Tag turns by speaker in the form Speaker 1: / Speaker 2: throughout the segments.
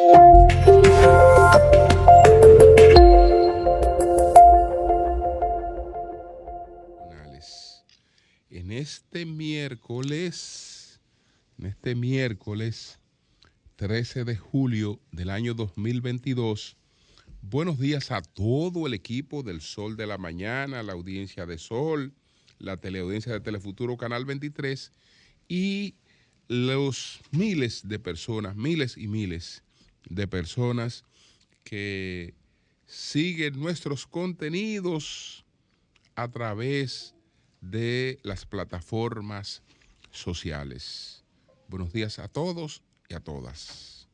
Speaker 1: En este miércoles 13 de julio del año 2022, buenos días a todo el equipo del Sol de la Mañana, la audiencia de Sol, la teleaudiencia de Telefuturo Canal 23 y los miles y miles de personas que siguen nuestros contenidos a través de las plataformas sociales. Buenos días a todos y a todas.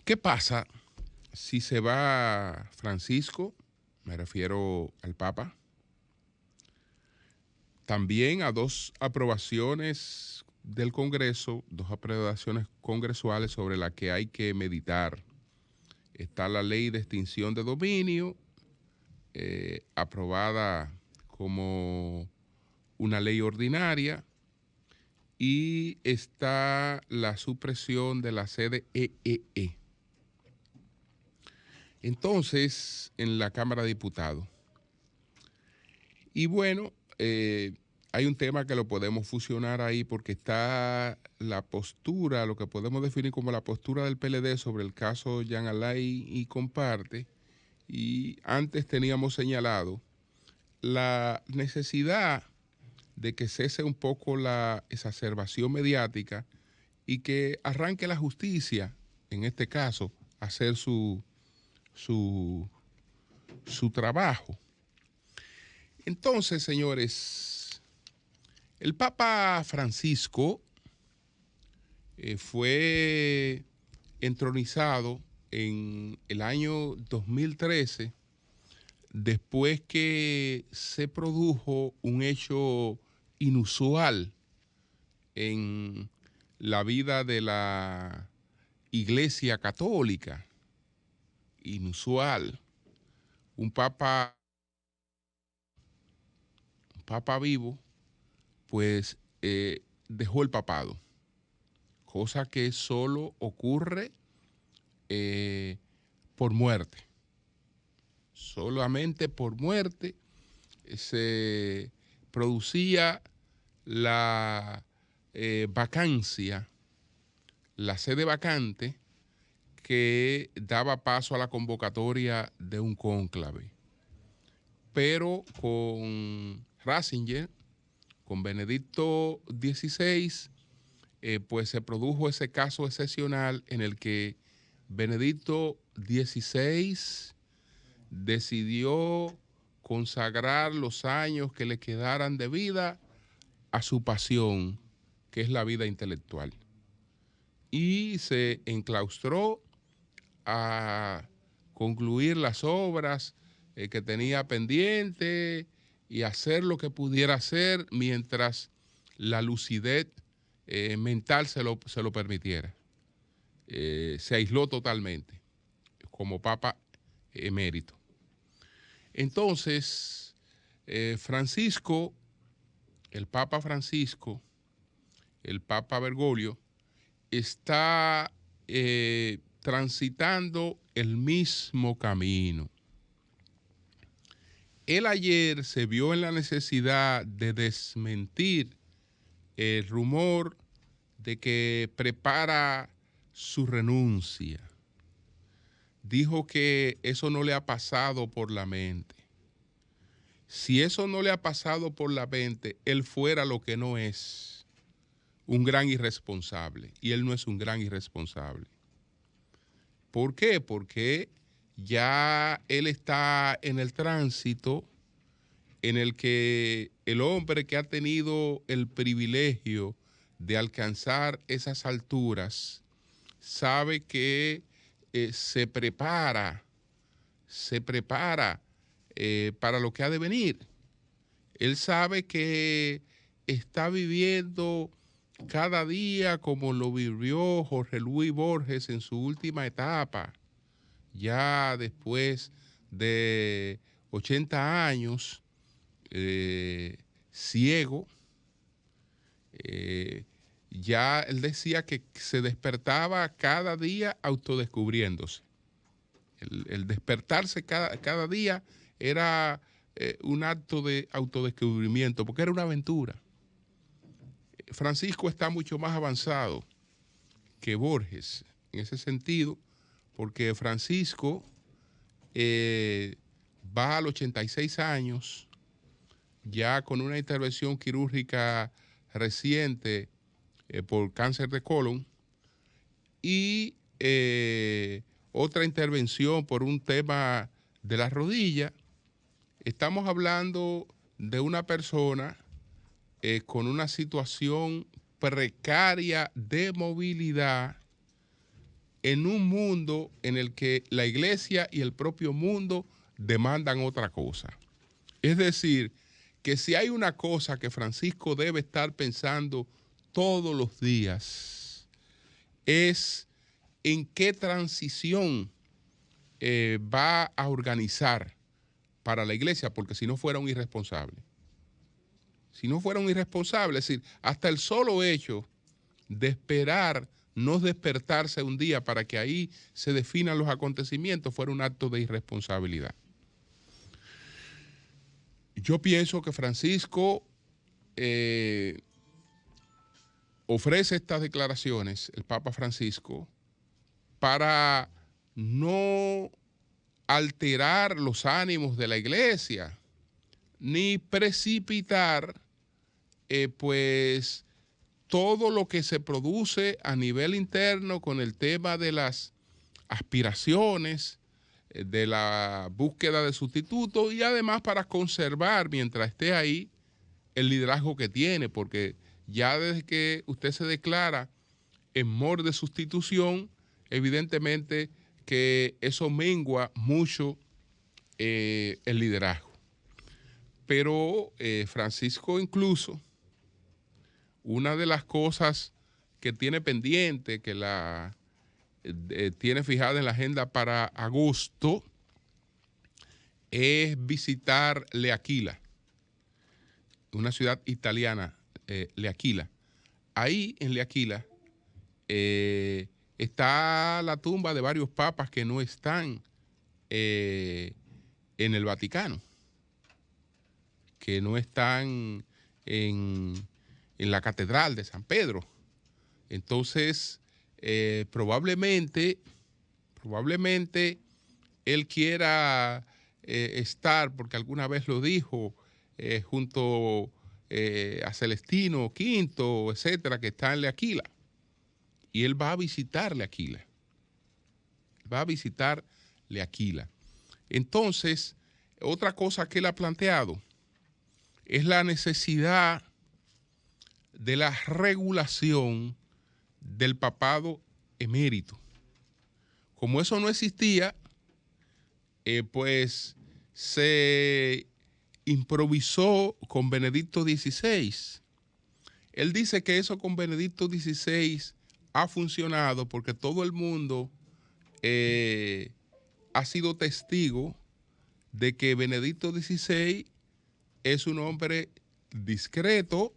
Speaker 1: ¿Qué pasa si se va Francisco? Me refiero al Papa. También a dos aprobaciones del Congreso, dos aprobaciones congresuales sobre las que hay que meditar. Está la ley de extinción de dominio, aprobada como una ley ordinaria, y está la supresión de la sede EEE. Entonces, en la Cámara de Diputados. Y bueno, hay un tema que lo podemos fusionar ahí porque está la postura, lo que podemos definir como la postura del PLD sobre el caso Jean Alain y Comparte. Y antes teníamos señalado la necesidad de que cese un poco la exacerbación mediática y que arranque la justicia, en este caso, a hacer su trabajo. Entonces, señores, el Papa Francisco fue entronizado en el año 2013 después que se produjo un hecho inusual en la vida de la Iglesia Católica. Inusual. Un papa vivo, pues dejó el papado, cosa que solo ocurre por muerte. Solamente por muerte se producía la vacancia, la sede vacante, que daba paso a la convocatoria de un cónclave. Pero con Ratzinger, con Benedicto XVI, pues se produjo ese caso excepcional en el que Benedicto XVI decidió consagrar los años que le quedaran de vida a su pasión, que es la vida intelectual. Y se enclaustró a concluir las obras que tenía pendiente y hacer lo que pudiera hacer mientras la lucidez mental se lo permitiera. Se aisló totalmente como Papa emérito. Entonces, Francisco, el Papa Francisco, el Papa Bergoglio, está transitando el mismo camino. Él ayer se vio en la necesidad de desmentir el rumor de que prepara su renuncia. Dijo que eso no le ha pasado por la mente. Si eso no le ha pasado por la mente, él fuera lo que no es, un gran irresponsable. Y él no es un gran irresponsable. ¿Por qué? Porque ya él está en el tránsito en el que el hombre que ha tenido el privilegio de alcanzar esas alturas sabe que se prepara para lo que ha de venir. Él sabe que está viviendo cada día como lo vivió Jorge Luis Borges en su última etapa, ya después de 80 años, ciego, ya él decía que se despertaba cada día autodescubriéndose. El despertarse cada día era un acto de autodescubrimiento, porque era una aventura. Francisco está mucho más avanzado que Borges en ese sentido, porque Francisco va a los 86 años, ya con una intervención quirúrgica reciente por cáncer de colon y otra intervención por un tema de la rodilla. Estamos hablando de una persona con una situación precaria de movilidad en un mundo en el que la iglesia y el propio mundo demandan otra cosa. Es decir, que si hay una cosa que Francisco debe estar pensando todos los días, es en qué transición va a organizar para la iglesia, porque si no fuera un irresponsable. Si no fuera un irresponsable, es decir, hasta el solo hecho de esperar no despertarse un día para que ahí se definan los acontecimientos fuera un acto de irresponsabilidad. Yo pienso que Francisco ofrece estas declaraciones, el Papa Francisco, para no alterar los ánimos de la iglesia, ni precipitar pues todo lo que se produce a nivel interno con el tema de las aspiraciones, de la búsqueda de sustitutos y además para conservar mientras esté ahí el liderazgo que tiene, porque ya desde que usted se declara en mor de sustitución, evidentemente que eso mengua mucho el liderazgo. Pero Francisco incluso, una de las cosas que tiene pendiente, que la tiene fijada en la agenda para agosto, es visitar L'Aquila, una ciudad italiana, L'Aquila. Ahí en L'Aquila está la tumba de varios papas que no están en el Vaticano, que no están en la Catedral de San Pedro. Entonces, probablemente él quiera estar, porque alguna vez lo dijo, junto a Celestino V, etcétera, que está en L'Aquila. Y él va a visitar L'Aquila. Entonces, otra cosa que él ha planteado es la necesidad de la regulación del papado emérito. Como eso no existía, pues se improvisó con Benedicto XVI. Él dice que eso con Benedicto XVI ha funcionado porque todo el mundo ha sido testigo de que Benedicto XVI es un hombre discreto,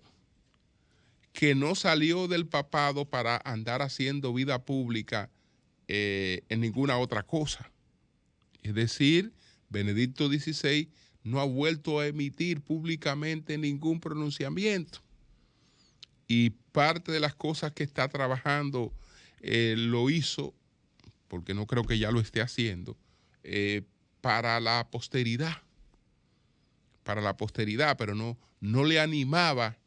Speaker 1: que no salió del papado para andar haciendo vida pública en ninguna otra cosa. Es decir, Benedicto XVI no ha vuelto a emitir públicamente ningún pronunciamiento. Y parte de las cosas que está trabajando lo hizo, porque no creo que ya lo esté haciendo, para la posteridad. Pero no le animaba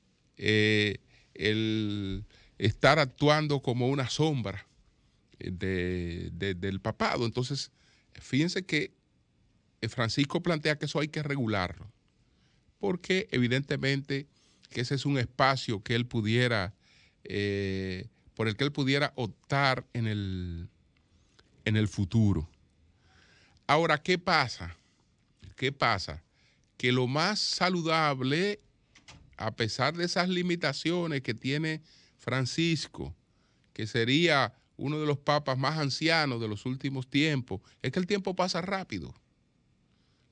Speaker 1: el estar actuando como una sombra del papado. Entonces, fíjense que Francisco plantea que eso hay que regularlo, porque evidentemente que ese es un espacio que él pudiera, por el que él pudiera optar en el futuro. Ahora, ¿qué pasa? Que lo más saludable, a pesar de esas limitaciones que tiene Francisco, que sería uno de los papas más ancianos de los últimos tiempos, es que el tiempo pasa rápido,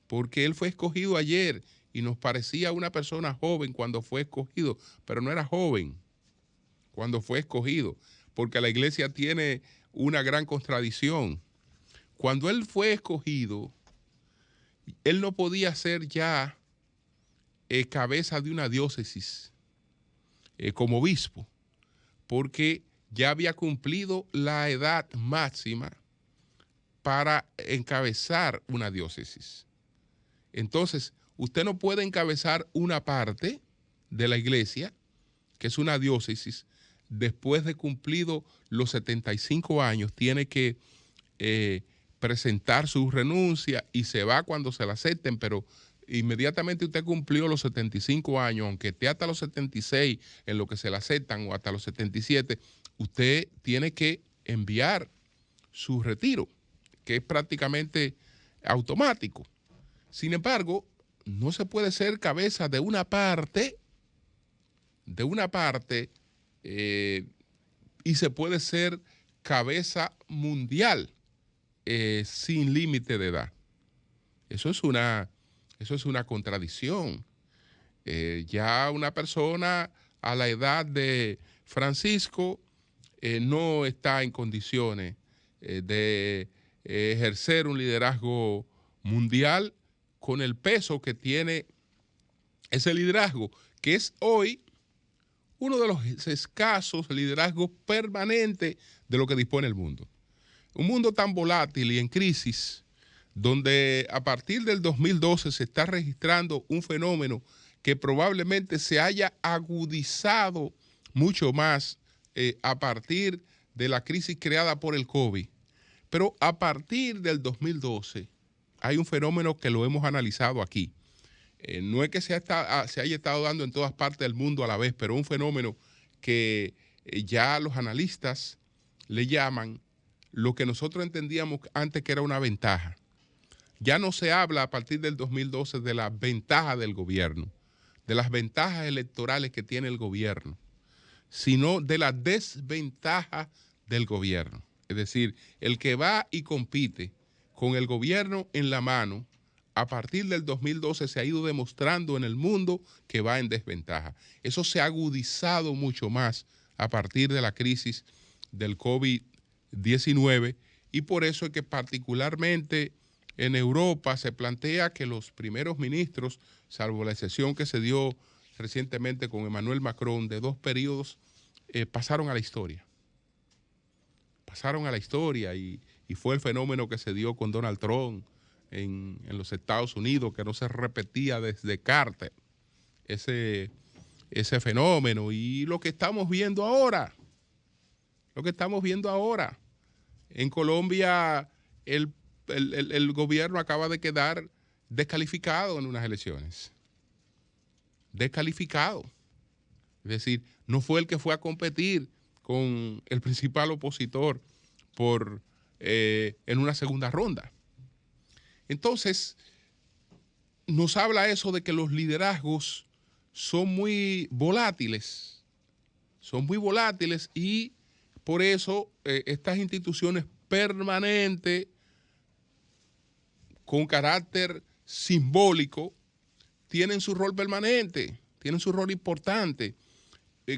Speaker 1: porque él fue escogido ayer y nos parecía una persona joven cuando fue escogido, pero no era joven. cuando fue escogido, porque la iglesia tiene una gran contradicción. Cuando él fue escogido, él no podía ser ya cabeza de una diócesis como obispo, porque ya había cumplido la edad máxima para encabezar una diócesis. Entonces, usted no puede encabezar una parte de la iglesia, que es una diócesis, después de cumplido los 75 años, tiene que presentar su renuncia y se va cuando se la acepten, pero inmediatamente usted cumplió los 75 años, aunque esté hasta los 76 en lo que se la aceptan o hasta los 77, usted tiene que enviar su retiro, que es prácticamente automático. Sin embargo, no se puede ser cabeza de una parte, y se puede ser cabeza mundial sin límite de edad. Eso es una contradicción. Ya una persona a la edad de Francisco no está en condiciones de ejercer un liderazgo mundial con el peso que tiene ese liderazgo, que es hoy uno de los escasos liderazgos permanentes de lo que dispone el mundo. Un mundo tan volátil y en crisis, donde a partir del 2012 se está registrando un fenómeno que probablemente se haya agudizado mucho más a partir de la crisis creada por el COVID. Pero a partir del 2012 hay un fenómeno que lo hemos analizado aquí. No es que se haya estado dando en todas partes del mundo a la vez, pero un fenómeno que ya los analistas le llaman lo que nosotros entendíamos antes que era una ventaja. Ya no se habla a partir del 2012 de la ventaja del gobierno, de las ventajas electorales que tiene el gobierno, sino de la desventaja del gobierno. Es decir, el que va y compite con el gobierno en la mano, a partir del 2012 se ha ido demostrando en el mundo que va en desventaja. Eso se ha agudizado mucho más a partir de la crisis del COVID-19 y por eso es que particularmente en Europa se plantea que los primeros ministros, salvo la excepción que se dio recientemente con Emmanuel Macron de 2 periodos, pasaron a la historia. Pasaron a la historia y fue el fenómeno que se dio con Donald Trump en los Estados Unidos, que no se repetía desde Carter, ese fenómeno. Y lo que estamos viendo ahora, en Colombia el gobierno acaba de quedar descalificado en unas elecciones. Descalificado. Es decir, no fue el que fue a competir con el principal opositor en una segunda ronda. Entonces, nos habla eso de que los liderazgos son muy volátiles. Son muy volátiles y por eso estas instituciones permanentes con carácter simbólico tienen su rol permanente, tienen su rol importante.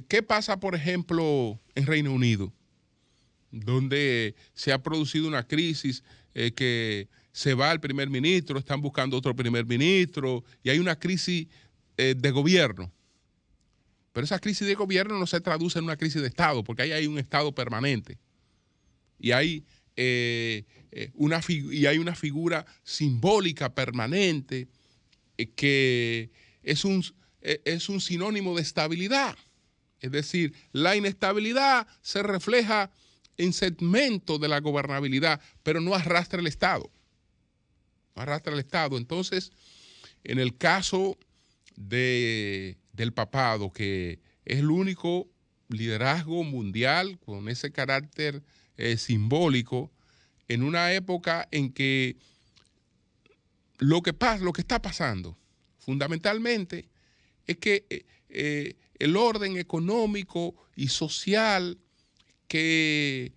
Speaker 1: ¿Qué pasa, por ejemplo, en Reino Unido? Donde se ha producido una crisis que se va el primer ministro, están buscando otro primer ministro y hay una crisis de gobierno. Pero esa crisis de gobierno no se traduce en una crisis de Estado, porque ahí hay un Estado permanente. Y hay, una figura simbólica permanente que es un sinónimo de estabilidad. Es decir, la inestabilidad se refleja en segmentos de la gobernabilidad, pero no arrastra el Estado. No arrastra el Estado. Entonces, en el caso del papado, que es el único liderazgo mundial con ese carácter simbólico, en una época en que lo que está pasando fundamentalmente es que el orden económico y social que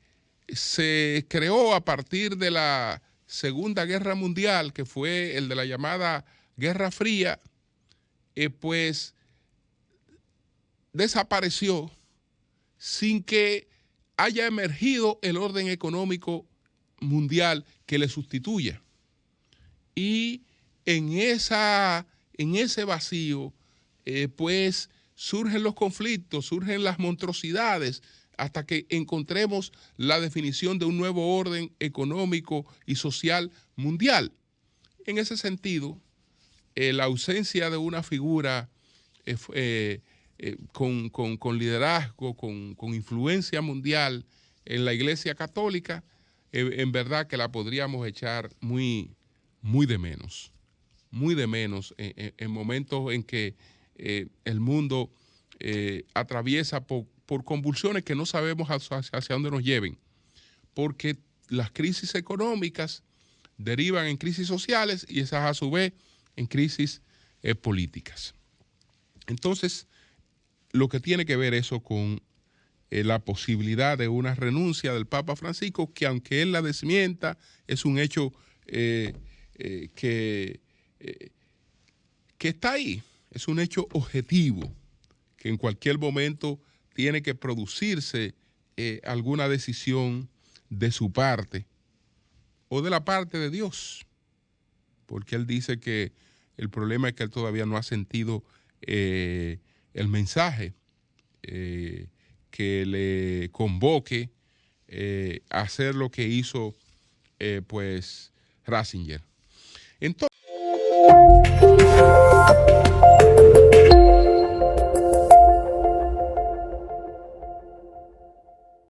Speaker 1: se creó a partir de la Segunda Guerra Mundial, que fue el de la llamada Guerra Fría, pues desapareció sin que haya emergido el orden económico mundial que le sustituya. Y en ese vacío, pues surgen los conflictos, surgen las monstruosidades, hasta que encontremos la definición de un nuevo orden económico y social mundial. En ese sentido, la ausencia de una figura con liderazgo, con influencia mundial en la Iglesia Católica, en verdad que la podríamos echar muy de menos. Muy de menos en momentos en que el mundo atraviesa por convulsiones que no sabemos hacia dónde nos lleven, porque las crisis económicas derivan en crisis sociales y esas a su vez en crisis políticas. Entonces, lo que tiene que ver eso con la posibilidad de una renuncia del Papa Francisco, que aunque él la desmienta, es un hecho que está ahí, es un hecho objetivo, que en cualquier momento tiene que producirse alguna decisión de su parte o de la parte de Dios, porque él dice que el problema es que él todavía no ha sentido el mensaje que le convoque a hacer lo que hizo pues Ratzinger. Entonces